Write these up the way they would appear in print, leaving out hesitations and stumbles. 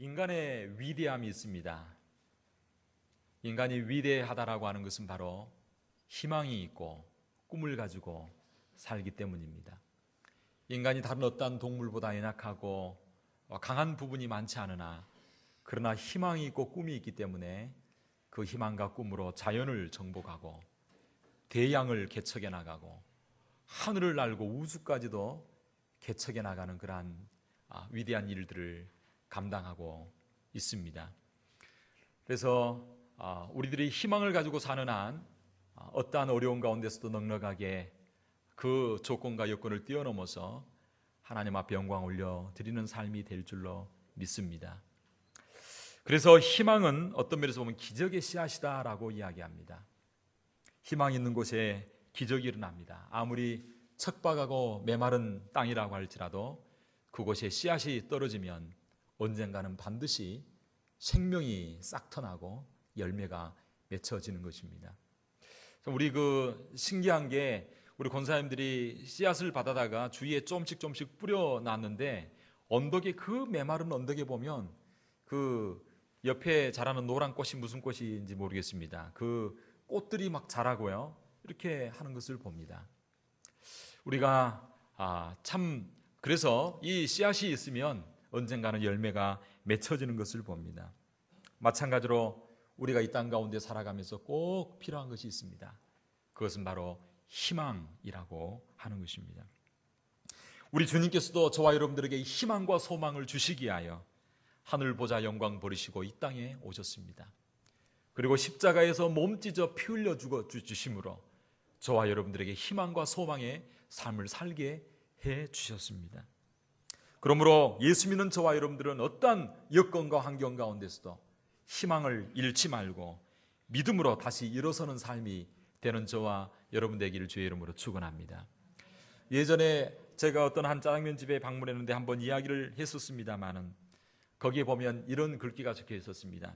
인간의 위대함이 있습니다. 인간이 위대하다라고 하는 것은 바로 희망이 있고 꿈을 가지고 살기 때문입니다. 인간이 다른 어떠한 동물보다 연약하고 강한 부분이 많지 않으나 그러나 희망이 있고 꿈이 있기 때문에 그 희망과 꿈으로 자연을 정복하고 대양을 개척해 나가고 하늘을 날고 우주까지도 개척해 나가는 그러한 위대한 일들을 감당하고 있습니다. 그래서 우리들이 희망을 가지고 사는 한 어떠한 어려운 가운데서도 넉넉하게 그 조건과 여건을 뛰어넘어서 하나님 앞에 영광 올려드리는 삶이 될 줄로 믿습니다. 그래서 희망은 어떤 면에서 보면 기적의 씨앗이다라고 이야기합니다. 희망이 있는 곳에 기적이 일어납니다. 아무리 척박하고 메마른 땅이라고 할지라도 그곳에 씨앗이 떨어지면 언젠가는 반드시 생명이 싹터나고 열매가 맺혀지는 것입니다. 우리 신기한 게 우리 권사님들이 씨앗을 받아다가 주위에 조금씩 뿌려놨는데 언덕에 그 메마른 언덕에 보면 그 옆에 자라는 노란 꽃이 무슨 꽃인지 모르겠습니다. 그 꽃들이 막 자라고요. 이렇게 하는 것을 봅니다. 우리가 그래서 이 씨앗이 있으면 언젠가는 열매가 맺혀지는 것을 봅니다. 마찬가지로 우리가 이 땅 가운데 살아가면서 꼭 필요한 것이 있습니다. 그것은 바로 희망이라고 하는 것입니다. 우리 주님께서도 저와 여러분들에게 희망과 소망을 주시기 위하여 하늘 보좌 영광 버리시고 이 땅에 오셨습니다. 그리고 십자가에서 몸 찢어 피 흘려 죽어 주심으로 저와 여러분들에게 희망과 소망의 삶을 살게 해 주셨습니다. 그러므로 예수 믿는 저와 여러분들은 어떠한 여건과 환경 가운데서도 희망을 잃지 말고 믿음으로 다시 일어서는 삶이 되는 저와 여러분 되기를 주의 이름으로 축원합니다. 예전에 제가 어떤 한 짜장면 집에 방문했는데 한번 이야기를 했었습니다마는 거기에 보면 이런 글귀가 적혀 있었습니다.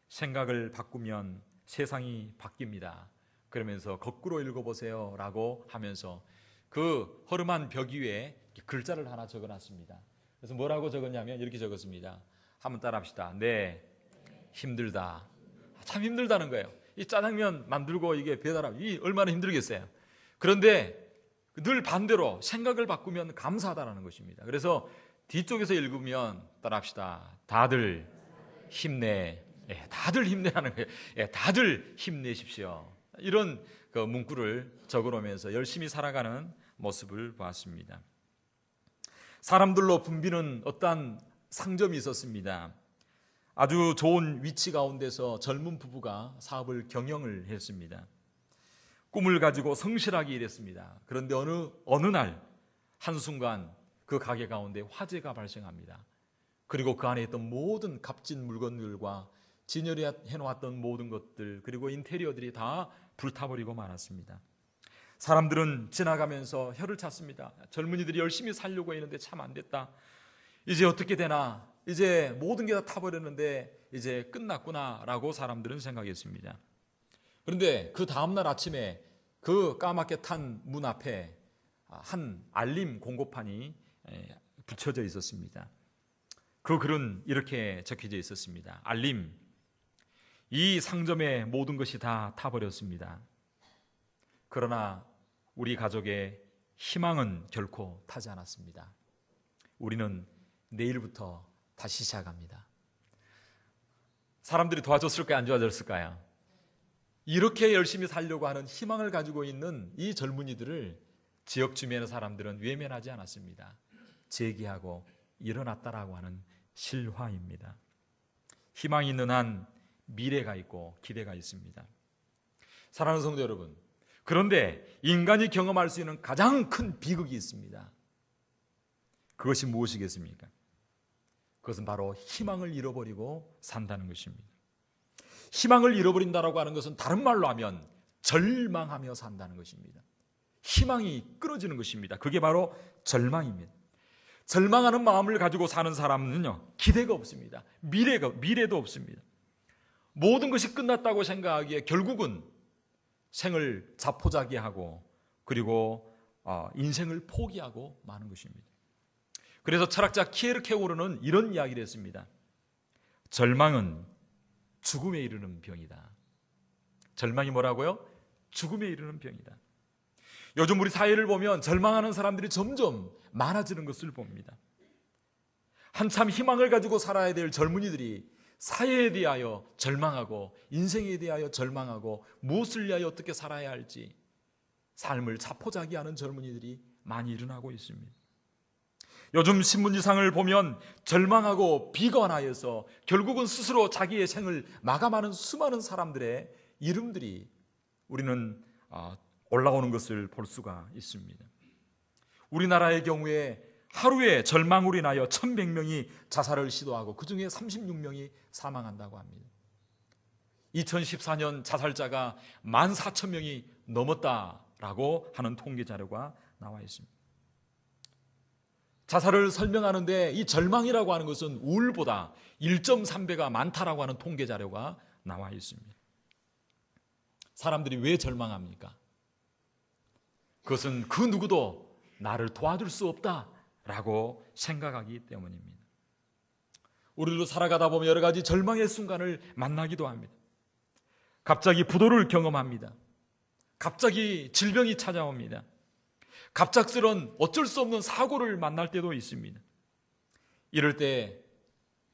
생각을 바꾸면 세상이 바뀝니다. 그러면서 거꾸로 읽어보세요 라고 하면서 그 허름한 벽 위에 글자를 하나 적어놨습니다. 그래서 뭐라고 적었냐면 이렇게 적었습니다. 한번 따라합시다. 네, 힘들다. 참 힘들다는 거예요. 이 짜장면 만들고 이게 배달하고 이 얼마나 힘들겠어요. 그런데 늘 반대로 생각을 바꾸면 감사하다는 것입니다. 그래서 뒤쪽에서 읽으면 따라합시다. 다들 힘내. 다들 힘내라는 거예요. 다들 힘내십시오. 이런 그 문구를 적어놓으면서 열심히 살아가는 모습을 보았습니다. 사람들로 붐비는 어떠한 상점이 있었습니다. 아주 좋은 위치 가운데서 젊은 부부가 사업을 경영을 했습니다. 꿈을 가지고 성실하게 일했습니다. 그런데 어느 날 한순간 그 가게 가운데 화재가 발생합니다. 그리고 그 안에 있던 모든 값진 물건들과 진열해 놓았던 모든 것들 그리고 인테리어들이 다 불타버리고 말았습니다. 사람들은 지나가면서 혀를 찼습니다. 젊은이들이 열심히 살려고 했는데 참 안 됐다. 이제 어떻게 되나? 이제 모든 게 다 타버렸는데 이제 끝났구나라고 사람들은 생각했습니다. 그런데 그 다음날 아침에 그 까맣게 탄 문 앞에 한 알림 공고판이 붙여져 있었습니다. 그 글은 이렇게 적혀져 있었습니다. 알림, 이 상점의 모든 것이 다 타버렸습니다. 그러나 우리 가족의 희망은 결코 타지 않았습니다. 우리는 내일부터 다시 시작합니다. 사람들이 도와줬을까요? 안 도와줬을까요? 이렇게 열심히 살려고 하는 희망을 가지고 있는 이 젊은이들을 지역 주변의 사람들은 외면하지 않았습니다. 제기하고 일어났다라고 하는 실화입니다. 희망이 있는 한 미래가 있고 기대가 있습니다. 사랑하는 성도 여러분, 그런데 인간이 경험할 수 있는 가장 큰 비극이 있습니다. 그것이 무엇이겠습니까? 그것은 바로 희망을 잃어버리고 산다는 것입니다. 희망을 잃어버린다라고 하는 것은 다른 말로 하면 절망하며 산다는 것입니다. 희망이 끊어지는 것입니다. 그게 바로 절망입니다. 절망하는 마음을 가지고 사는 사람은요, 기대가 없습니다. 미래도 없습니다. 모든 것이 끝났다고 생각하기에 결국은 생을 자포자기하고 그리고 인생을 포기하고 마는 것입니다. 그래서 철학자 키에르케고르는 이런 이야기를 했습니다. 절망은 죽음에 이르는 병이다. 절망이 뭐라고요? 죽음에 이르는 병이다. 요즘 우리 사회를 보면 절망하는 사람들이 점점 많아지는 것을 봅니다. 한참 희망을 가지고 살아야 될 젊은이들이 사회에 대하여 절망하고 인생에 대하여 절망하고 무엇을 위하여 어떻게 살아야 할지 삶을 자포자기하는 젊은이들이 많이 일어나고 있습니다. 요즘 신문지상을 보면 절망하고 비관하여서 결국은 스스로 자기의 생을 마감하는 수많은 사람들의 이름들이 우리는 올라오는 것을 볼 수가 있습니다. 우리나라의 경우에 하루에 절망으로 인하여 1,100명이 자살을 시도하고 그중에 36명이 사망한다고 합니다. 2014년 자살자가 14,000명이 넘었다라고 하는 통계 자료가 나와 있습니다. 자살을 설명하는데 이 절망이라고 하는 것은 우울보다 1.3배가 많다라고 하는 통계 자료가 나와 있습니다. 사람들이 왜 절망합니까? 그것은 그 누구도 나를 도와줄 수 없다라고 생각하기 때문입니다. 우리도 살아가다 보면 여러 가지 절망의 순간을 만나기도 합니다. 갑자기 부도를 경험합니다. 갑자기 질병이 찾아옵니다. 갑작스런 어쩔 수 없는 사고를 만날 때도 있습니다. 이럴 때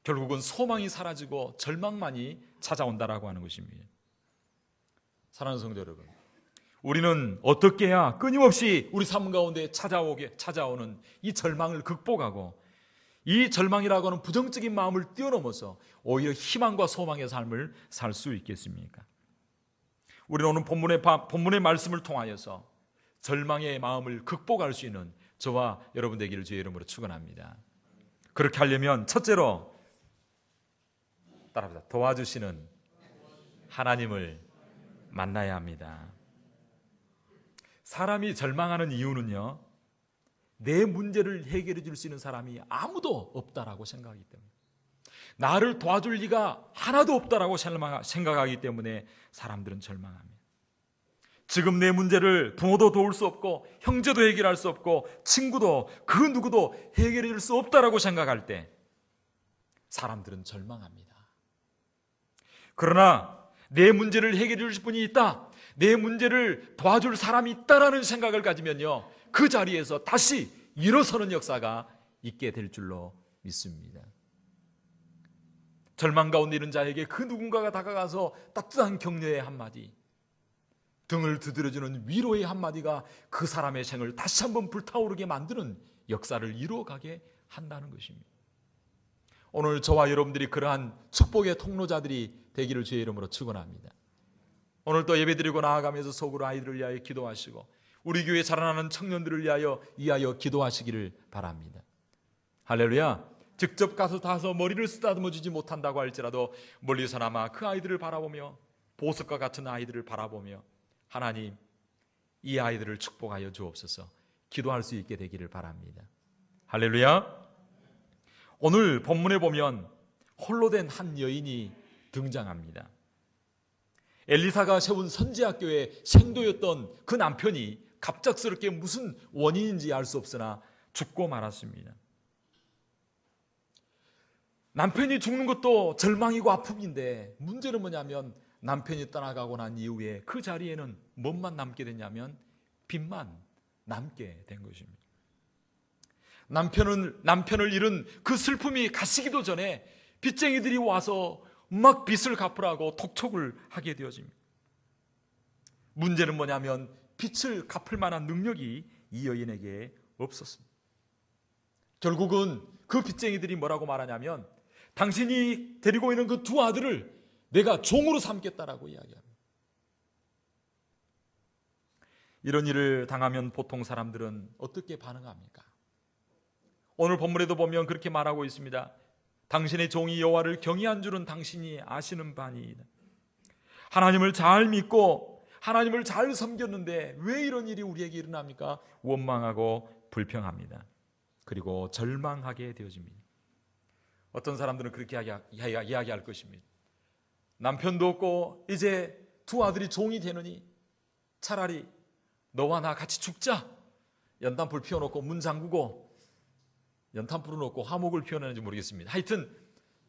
결국은 소망이 사라지고 절망만이 찾아온다라고 하는 것입니다. 사랑하는 성도 여러분, 우리는 어떻게 해야 끊임없이 우리 삶 가운데 찾아오는 이 절망을 극복하고 이 절망이라고 하는 부정적인 마음을 뛰어넘어서 오히려 희망과 소망의 삶을 살 수 있겠습니까? 우리는 오늘 본문의 말씀을 통하여서 절망의 마음을 극복할 수 있는 저와 여러분 되기를 주의 이름으로 축원합니다. 그렇게 하려면 첫째로 따라합니다. 도와주시는 하나님을 만나야 합니다. 사람이 절망하는 이유는요, 내 문제를 해결해 줄 수 있는 사람이 아무도 없다라고 생각하기 때문에, 나를 도와줄 리가 하나도 없다라고 생각하기 때문에 사람들은 절망합니다. 지금 내 문제를 부모도 도울 수 없고 형제도 해결할 수 없고 친구도 그 누구도 해결해 줄 수 없다라고 생각할 때 사람들은 절망합니다. 그러나 내 문제를 해결해 줄 분이 있다, 내 문제를 도와줄 사람이 있다라는 생각을 가지면요, 그 자리에서 다시 일어서는 역사가 있게 될 줄로 믿습니다. 절망 가운데 있는 자에게 그 누군가가 다가가서 따뜻한 격려의 한마디, 등을 두드려주는 위로의 한마디가 그 사람의 생을 다시 한번 불타오르게 만드는 역사를 이루어가게 한다는 것입니다. 오늘 저와 여러분들이 그러한 축복의 통로자들이 되기를 주의 이름으로 축원합니다. 오늘 또 예배드리고 나아가면서 속으로 아이들을 위하여 기도하시고 우리 교회 자라나는 청년들을 위하여 기도하시기를 바랍니다. 할렐루야. 직접 가서 머리를 쓰다듬어 주지 못한다고 할지라도 멀리서나마 그 아이들을 바라보며, 보석과 같은 아이들을 바라보며 하나님, 이 아이들을 축복하여 주옵소서 기도할 수 있게 되기를 바랍니다. 할렐루야. 오늘 본문에 보면 홀로 된 한 여인이 등장합니다. 엘리사가 세운 선지학교의 생도였던 그 남편이 갑작스럽게 무슨 원인인지 알 수 없으나 죽고 말았습니다. 남편이 죽는 것도 절망이고 아픔인데 문제는 뭐냐면 남편이 떠나가고 난 이후에 그 자리에는 뭐만 남게 됐냐면 빚만 남게 된 것입니다. 남편을 잃은 그 슬픔이 가시기도 전에 빚쟁이들이 와서 막 빚을 갚으라고 독촉을 하게 되어집니다. 문제는 뭐냐면 빚을 갚을 만한 능력이 이 여인에게 없었습니다. 결국은 그 빚쟁이들이 뭐라고 말하냐면 당신이 데리고 있는 그 두 아들을 내가 종으로 삼겠다라고 이야기합니다. 이런 일을 당하면 보통 사람들은 어떻게 반응합니까? 오늘 본문에도 보면 그렇게 말하고 있습니다. 당신의 종이 여호와를 경외한 줄은 당신이 아시는 바니이다. 하나님을 잘 믿고 하나님을 잘 섬겼는데 왜 이런 일이 우리에게 일어납니까? 원망하고 불평합니다. 그리고 절망하게 되어집니다. 어떤 사람들은 그렇게 이야기할 것입니다. 남편도 없고 이제 두 아들이 종이 되느니 차라리 너와 나 같이 죽자. 연탄불 피워놓고 문 잠그고 연탄불을 놓고 화목을 피워내는지 모르겠습니다. 하여튼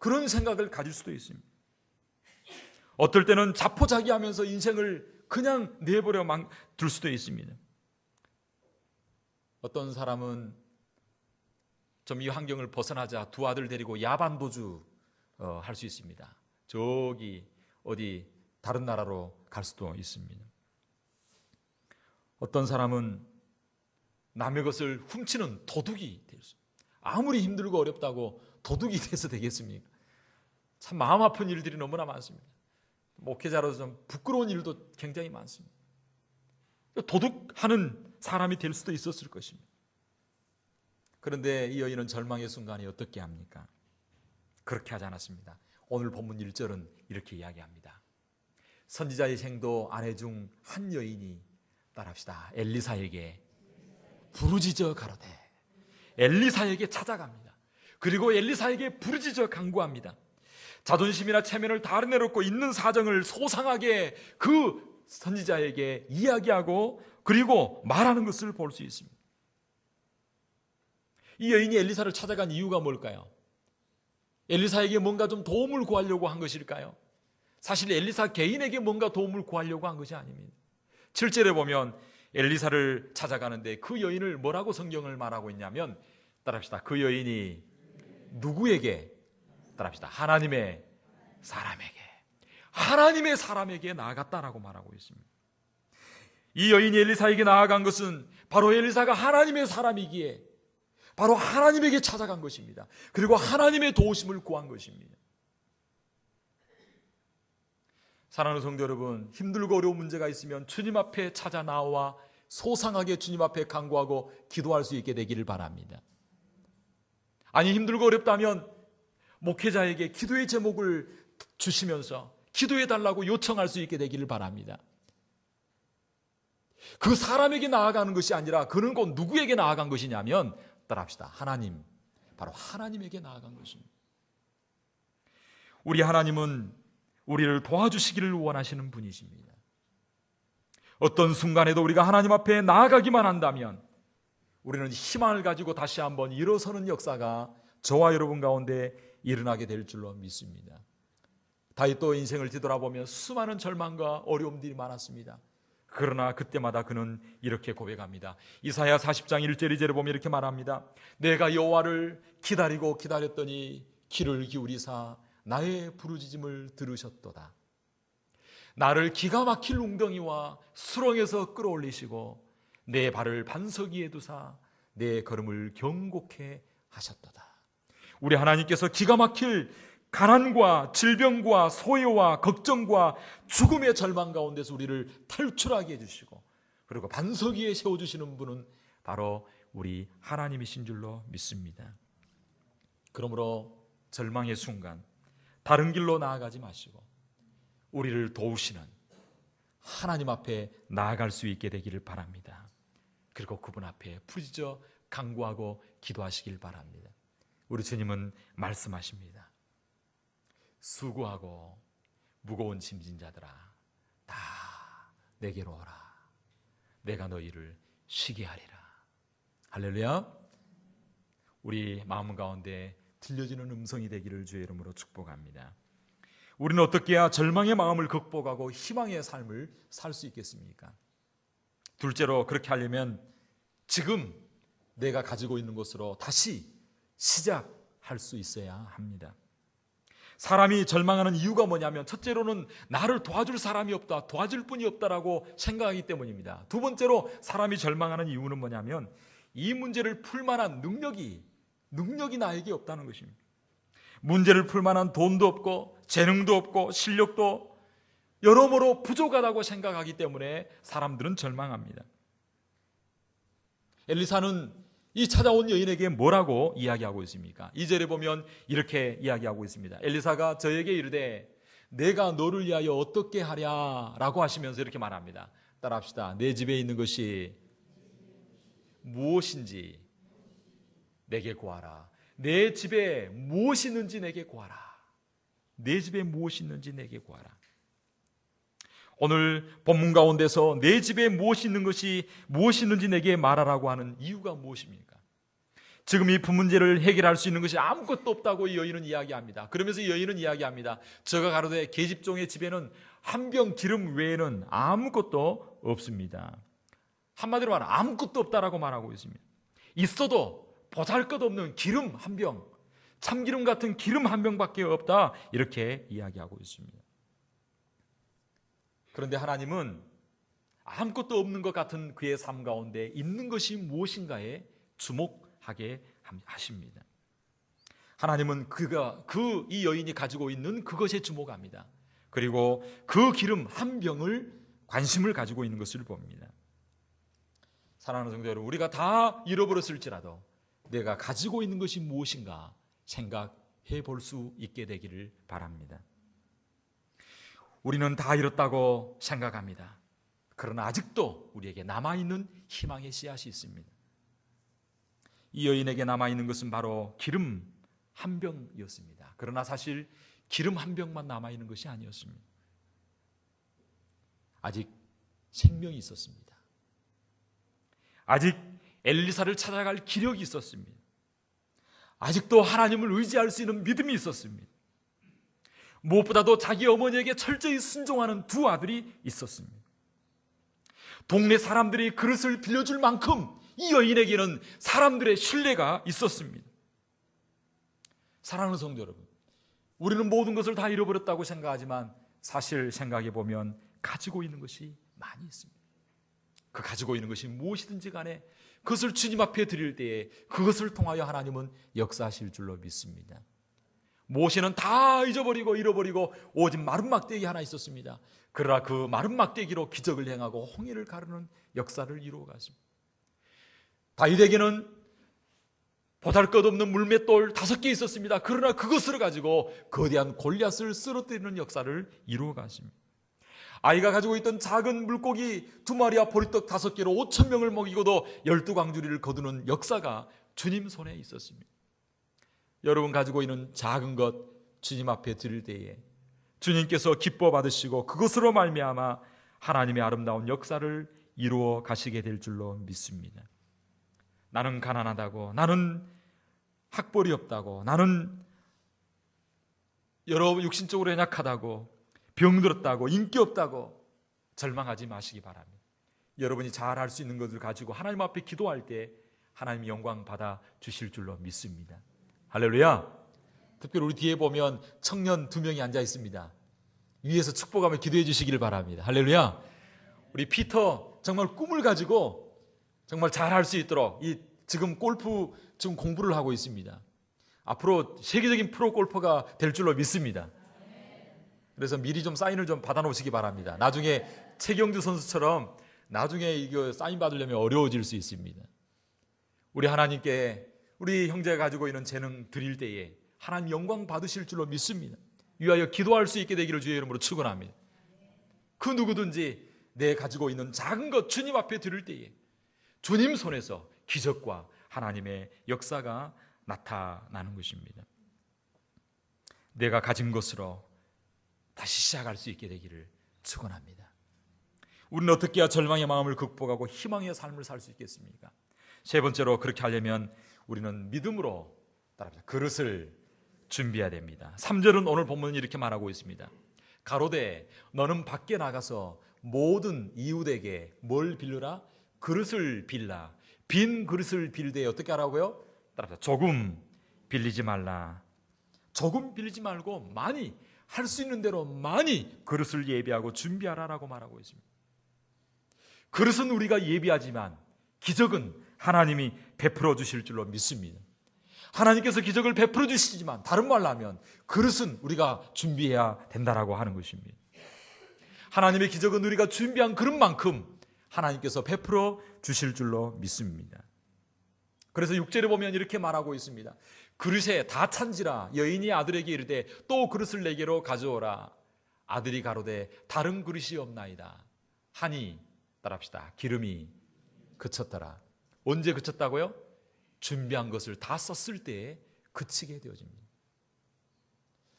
그런 생각을 가질 수도 있습니다. 어떨 때는 자포자기하면서 인생을 그냥 내버려 둘 수도 있습니다. 어떤 사람은 좀 이 환경을 벗어나자 두 아들 데리고 야반도주 할 수 있습니다. 저기 어디 다른 나라로 갈 수도 있습니다. 어떤 사람은 남의 것을 훔치는 도둑이 될 수 있습니다. 아무리 힘들고 어렵다고 도둑이 돼서 되겠습니까? 참 마음 아픈 일들이 너무나 많습니다. 목회자로서 좀 부끄러운 일도 굉장히 많습니다. 도둑하는 사람이 될 수도 있었을 것입니다. 그런데 이 여인은 절망의 순간에 어떻게 합니까? 그렇게 하지 않았습니다. 오늘 본문 1절은 이렇게 이야기합니다. 선지자의 생도 아내 중 한 여인이, 따라합시다, 엘리사에게 부르짖어 가로되, 엘리사에게 찾아갑니다. 그리고 엘리사에게 부르짖어 간구합니다. 자존심이나 체면을 다 내놓고 있는 사정을 소상하게 그 선지자에게 이야기하고 그리고 말하는 것을 볼 수 있습니다. 이 여인이 엘리사를 찾아간 이유가 뭘까요? 엘리사에게 뭔가 좀 도움을 구하려고 한 것일까요? 사실 엘리사 개인에게 뭔가 도움을 구하려고 한 것이 아닙니다. 7절에 보면 엘리사를 찾아가는데 그 여인을 뭐라고 성경을 말하고 있냐면, 따라합시다, 그 여인이 누구에게? 따라합시다, 하나님의 사람에게 나아갔다라고 말하고 있습니다. 이 여인이 엘리사에게 나아간 것은 바로 엘리사가 하나님의 사람이기에 바로 하나님에게 찾아간 것입니다. 그리고 하나님의 도우심을 구한 것입니다. 사랑하는 성도 여러분, 힘들고 어려운 문제가 있으면 주님 앞에 찾아 나와 소상하게 주님 앞에 간구하고 기도할 수 있게 되기를 바랍니다. 아니, 힘들고 어렵다면 목회자에게 기도의 제목을 주시면서 기도해 달라고 요청할 수 있게 되기를 바랍니다. 그 사람에게 나아가는 것이 아니라 그는 곧 누구에게 나아간 것이냐면, 따라합시다, 하나님, 바로 하나님에게 나아간 것입니다. 우리 하나님은 우리를 도와주시기를 원하시는 분이십니다. 어떤 순간에도 우리가 하나님 앞에 나아가기만 한다면 우리는 희망을 가지고 다시 한번 일어서는 역사가 저와 여러분 가운데 일어나게 될 줄로 믿습니다. 다윗도 인생을 뒤돌아보면 수많은 절망과 어려움들이 많았습니다. 그러나 그때마다 그는 이렇게 고백합니다. 이사야 40장 1절 2절에 보면 이렇게 말합니다. 내가 여호와를 기다리고 기다렸더니 귀를 기울이사 나의 부르짖음을 들으셨도다. 나를 기가 막힐 웅덩이와 수렁에서 끌어올리시고 내 발을 반석 위에 두사 내 걸음을 경고케 하셨도다. 우리 하나님께서 기가 막힐 가난과 질병과 소요와 걱정과 죽음의 절망 가운데서 우리를 탈출하게 해주시고 그리고 반석 위에 세워주시는 분은 바로 우리 하나님이신 줄로 믿습니다. 그러므로 절망의 순간 다른 길로 나아가지 마시고 우리를 도우시는 하나님 앞에 나아갈 수 있게 되기를 바랍니다. 그리고 그분 앞에 부르짖어 간구하고 기도하시길 바랍니다. 우리 주님은 말씀하십니다. 수고하고 무거운 짐진 자들아 다 내게로 오라. 내가 너희를 쉬게 하리라. 할렐루야. 우리 마음 가운데 들려지는 음성이 되기를 주의 이름으로 축복합니다. 우리는 어떻게 해야 절망의 마음을 극복하고 희망의 삶을 살 수 있겠습니까? 둘째로 그렇게 하려면 지금 내가 가지고 있는 것으로 다시 시작할 수 있어야 합니다. 사람이 절망하는 이유가 뭐냐면 첫째로는 나를 도와줄 사람이 없다, 도와줄 분이 없다라고 생각하기 때문입니다. 두 번째로 사람이 절망하는 이유는 뭐냐면 이 문제를 풀 만한 능력이 나에게 없다는 것입니다. 문제를 풀 만한 돈도 없고 재능도 없고 실력도 여러모로 부족하다고 생각하기 때문에 사람들은 절망합니다. 엘리사는 이 찾아온 여인에게 뭐라고 이야기하고 있습니까? 2절에 보면 이렇게 이야기하고 있습니다. 엘리사가 저에게 이르되 내가 너를 위하여 어떻게 하랴 라고 하시면서 이렇게 말합니다. 따라합시다. 내 집에 있는 것이 무엇인지 내게 구하라. 내 집에 무엇이 있는지 내게 구하라. 내 집에 무엇이 있는지 내게 구하라. 오늘 본문 가운데서 내 집에 무엇이 있는 것이 무엇이 있는지 내게 말하라고 하는 이유가 무엇입니까? 지금 이 분 문제를 해결할 수 있는 것이 아무것도 없다고 이 여인은 이야기합니다. 그러면서 이 여인은 이야기합니다. 저가 가로되 계집종의 집에는 한 병 기름 외에는 아무것도 없습니다. 한마디로 말하면 아무것도 없다라고 말하고 있습니다. 있어도 보잘것없는 기름 한 병, 참기름 같은 기름 한 병밖에 없다, 이렇게 이야기하고 있습니다. 그런데 하나님은 아무것도 없는 것 같은 그의 삶 가운데 있는 것이 무엇인가에 주목하게 하십니다. 하나님은 이 여인이 가지고 있는 그것에 주목합니다. 그리고 그 기름 한 병을 관심을 가지고 있는 것을 봅니다. 사랑하는 성도 여러분, 우리가 다 잃어버렸을지라도 내가 가지고 있는 것이 무엇인가 생각해 볼 수 있게 되기를 바랍니다. 우리는 다 잃었다고 생각합니다. 그러나 아직도 우리에게 남아있는 희망의 씨앗이 있습니다. 이 여인에게 남아있는 것은 바로 기름 한 병이었습니다. 그러나 사실 기름 한 병만 남아있는 것이 아니었습니다. 아직 생명이 있었습니다. 아직 엘리사를 찾아갈 기력이 있었습니다. 아직도 하나님을 의지할 수 있는 믿음이 있었습니다. 무엇보다도 자기 어머니에게 철저히 순종하는 두 아들이 있었습니다. 동네 사람들이 그릇을 빌려줄 만큼 이 여인에게는 사람들의 신뢰가 있었습니다. 사랑하는 성도 여러분, 우리는 모든 것을 다 잃어버렸다고 생각하지만 사실 생각해 보면 가지고 있는 것이 많이 있습니다. 그 가지고 있는 것이 무엇이든지 간에 그것을 주님 앞에 드릴 때에 그것을 통하여 하나님은 역사하실 줄로 믿습니다. 모세는 다 잊어버리고 잃어버리고 오직 마른 막대기 하나 있었습니다. 그러나 그 마른 막대기로 기적을 행하고 홍해를 가르는 역사를 이루어 갔습니다. 다윗에게는 보잘것없는 물맷돌 5개 있었습니다. 그러나 그것을 가지고 거대한 골리앗을 쓰러뜨리는 역사를 이루어 갔습니다. 아이가 가지고 있던 작은 물고기 2마리와 보리떡 5개로 5,000명을 먹이고도 12광주리를 거두는 역사가 주님 손에 있었습니다. 여러분 가지고 있는 작은 것 주님 앞에 드릴 때에 주님께서 기뻐 받으시고 그것으로 말미암아 하나님의 아름다운 역사를 이루어 가시게 될 줄로 믿습니다. 나는 가난하다고, 나는 학벌이 없다고, 나는 여러 육신적으로 연약하다고, 병들었다고, 인기 없다고 절망하지 마시기 바랍니다. 여러분이 잘 할 수 있는 것을 가지고 하나님 앞에 기도할 때 하나님이 영광 받아 주실 줄로 믿습니다. 할렐루야. 특별히 우리 뒤에 보면 청년 2명이 앉아 있습니다. 위에서 축복하며 기도해 주시기를 바랍니다. 할렐루야. 우리 피터 정말 꿈을 가지고 정말 잘 할 수 있도록 지금 골프 지금 공부를 하고 있습니다. 앞으로 세계적인 프로 골퍼가 될 줄로 믿습니다. 그래서 미리 좀 사인을 좀 받아 놓으시기 바랍니다. 나중에 최경주 선수처럼 나중에 이거 사인 받으려면 어려워질 수 있습니다. 우리 하나님께 우리 형제가 가지고 있는 재능 드릴 때에 하나님 영광 받으실 줄로 믿습니다. 위하여 기도할 수 있게 되기를 주의 이름으로 축원합니다. 그 누구든지 내 가지고 있는 작은 것 주님 앞에 드릴 때에 주님 손에서 기적과 하나님의 역사가 나타나는 것입니다. 내가 가진 것으로 다시 시작할 수 있게 되기를 축원합니다. 우리는 어떻게 해야 절망의 마음을 극복하고 희망의 삶을 살 수 있겠습니까? 세 번째로 그렇게 하려면 우리는 믿음으로 그릇을 준비해야 됩니다. 3절은 오늘 본문은 이렇게 말하고 있습니다. 가로되 너는 밖에 나가서 모든 이웃에게 뭘 빌려라? 그릇을 빌라. 빈 그릇을 빌되 어떻게 하라고요? 따라서 조금 빌리지 말라. 조금 빌리지 말고 많이, 할 수 있는 대로 많이 그릇을 예비하고 준비하라라고 말하고 있습니다. 그릇은 우리가 예비하지만 기적은 하나님이 베풀어 주실 줄로 믿습니다. 하나님께서 기적을 베풀어 주시지만 다른 말로 하면 그릇은 우리가 준비해야 된다라고 하는 것입니다. 하나님의 기적은 우리가 준비한 그릇만큼 하나님께서 베풀어 주실 줄로 믿습니다. 그래서 6절에 보면 이렇게 말하고 있습니다. 그릇에 다 찬지라 여인이 아들에게 이르되 또 그릇을 내게로 가져오라. 아들이 가로되 다른 그릇이 없나이다. 하니 따라합시다. 기름이 그쳤더라. 언제 그쳤다고요? 준비한 것을 다 썼을 때에 그치게 되어집니다.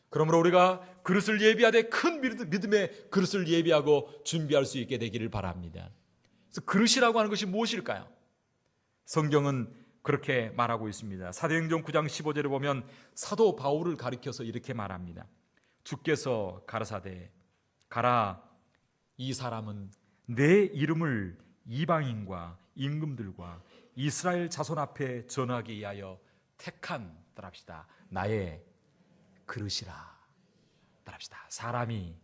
그러므로 우리가 그릇을 예비하되 큰 믿음의 그릇을 예비하고 준비할 수 있게 되기를 바랍니다. 그래서 그릇이라고 하는 것이 무엇일까요? 성경은 그렇게 말하고 있습니다. 사도행전 9장 15절에 보면 사도 바울을 가리켜서 이렇게 말합니다. 주께서 가라사대 가라, 이 사람은 내 이름을 이방인과 임금들과 이스라엘 자손 앞에 전하기 위하여 택한, 따라합시다, 나의 그릇이라. 따라합시다, 사람이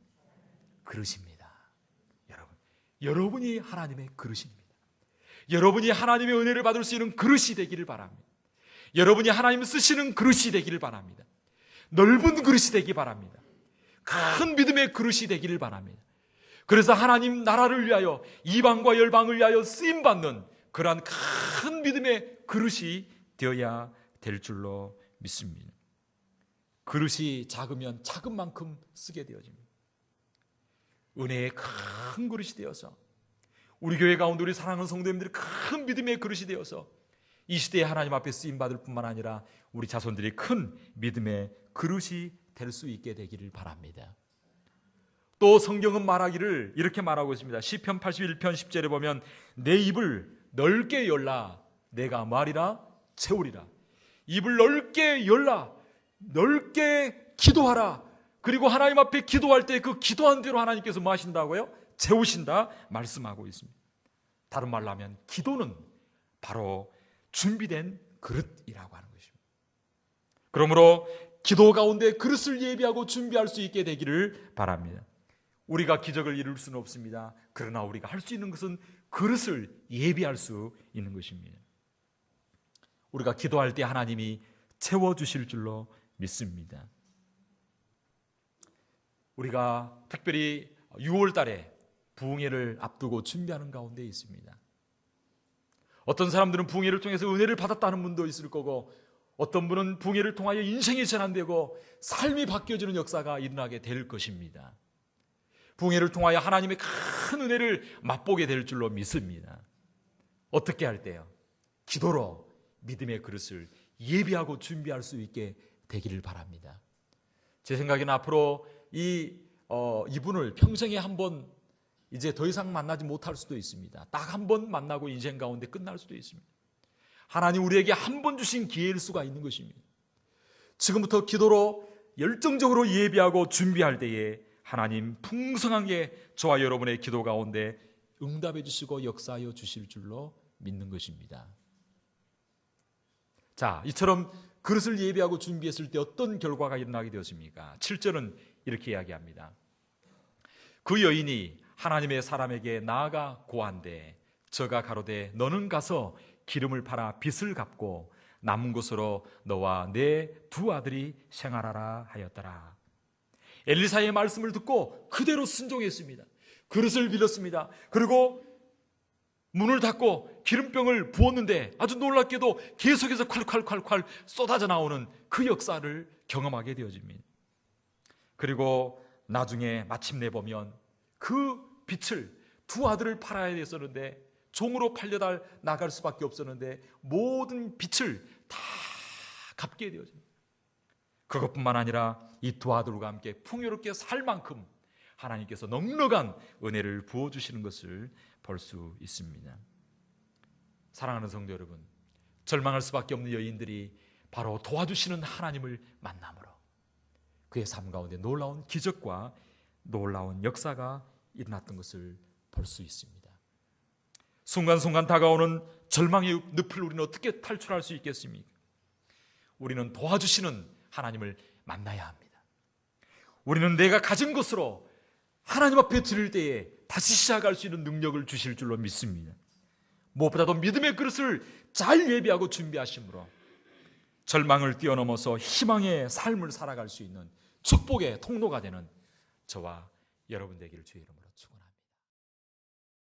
그릇입니다. 여러분이 하나님의 그릇입니다. 여러분이 하나님의 은혜를 받을 수 있는 그릇이 되기를 바랍니다. 여러분이 하나님 쓰시는 그릇이 되기를 바랍니다. 넓은 그릇이 되기 바랍니다. 큰 믿음의 그릇이 되기를 바랍니다. 그래서 하나님 나라를 위하여, 이방과 열방을 위하여 쓰임받는 그러한 큰 믿음의 그릇이 되어야 될 줄로 믿습니다. 그릇이 작으면 작은 만큼 쓰게 되어집니다. 은혜의 큰 그릇이 되어서, 우리 교회 가운데 우리 사랑하는 성도님들이 큰 믿음의 그릇이 되어서 이 시대에 하나님 앞에 쓰임받을 뿐만 아니라 우리 자손들이 큰 믿음의 그릇이 될 수 있게 되기를 바랍니다. 또 성경은 말하기를 이렇게 말하고 있습니다. 시편 81편 10절에 보면 내 입을 넓게 열라 내가 말이라 채우리라. 입을 넓게 열라, 넓게 기도하라. 그리고 하나님 앞에 기도할 때 그 기도한 대로 하나님께서 뭐 하신다고요? 채우신다 말씀하고 있습니다. 다른 말로 하면 기도는 바로 준비된 그릇이라고 하는 것입니다. 그러므로 기도 가운데 그릇을 예비하고 준비할 수 있게 되기를 바랍니다. 우리가 기적을 이룰 수는 없습니다. 그러나 우리가 할 수 있는 것은 그릇을 예비할 수 있는 것입니다. 우리가 기도할 때 하나님이 채워주실 줄로 믿습니다. 우리가 특별히 6월 달에 부흥회를 앞두고 준비하는 가운데 있습니다. 어떤 사람들은 부흥회를 통해서 은혜를 받았다는 분도 있을 거고, 어떤 분은 부흥회를 통하여 인생이 전환되고 삶이 바뀌어지는 역사가 일어나게 될 것입니다. 부흥회를 통하여 하나님의 큰 은혜를 맛보게 될 줄로 믿습니다. 어떻게 할 때요? 기도로 믿음의 그릇을 예비하고 준비할 수 있게 되기를 바랍니다. 제 생각에는 앞으로 이분을 평생에 한 번 이제 더 이상 만나지 못할 수도 있습니다. 딱 한 번 만나고 인생 가운데 끝날 수도 있습니다. 하나님 우리에게 한 번 주신 기회일 수가 있는 것입니다. 지금부터 기도로 열정적으로 예비하고 준비할 때에 하나님 풍성하게 저와 여러분의 기도 가운데 응답해 주시고 역사하여 주실 줄로 믿는 것입니다. 자, 이처럼 그릇을 예비하고 준비했을 때 어떤 결과가 일어나게 되었습니까? 7절은 이렇게 이야기합니다. 그 여인이 하나님의 사람에게 나아가 고한데 저가 가로되 너는 가서 기름을 팔아 빚을 갚고 남은 것으로 너와 내 두 아들이 생활하라 하였더라. 엘리사의 말씀을 듣고 그대로 순종했습니다. 그릇을 빌었습니다. 그리고 문을 닫고 기름병을 부었는데 아주 놀랍게도 계속해서 콸콸콸콸 쏟아져 나오는 그 역사를 경험하게 되어집니다. 그리고 나중에 마침내 보면 그 빚을, 두 아들을 팔아야 됐었는데 종으로 팔려다 나갈 수밖에 없었는데 모든 빚을 다 갚게 되어집니다. 그것뿐만 아니라 이 두 아들과 함께 풍요롭게 살 만큼 하나님께서 넉넉한 은혜를 부어주시는 것을 볼 수 있습니다. 사랑하는 성도 여러분, 절망할 수밖에 없는 여인들이 바로 도와주시는 하나님을 만남으로 그의 삶 가운데 놀라운 기적과 놀라운 역사가 일어났던 것을 볼 수 있습니다. 순간순간 다가오는 절망의 늪을 우리는 어떻게 탈출할 수 있겠습니까? 우리는 도와주시는 하나님을 만나야 합니다. 우리는 내가 가진 것으로 하나님 앞에 드릴 때에 다시 시작할 수 있는 능력을 주실 줄로 믿습니다. 무엇보다도 믿음의 그릇을 잘 예비하고 준비하심으로 절망을 뛰어넘어서 희망의 삶을 살아갈 수 있는 축복의 통로가 되는 저와 여러분 되기를 주의 이름으로 축원합니다.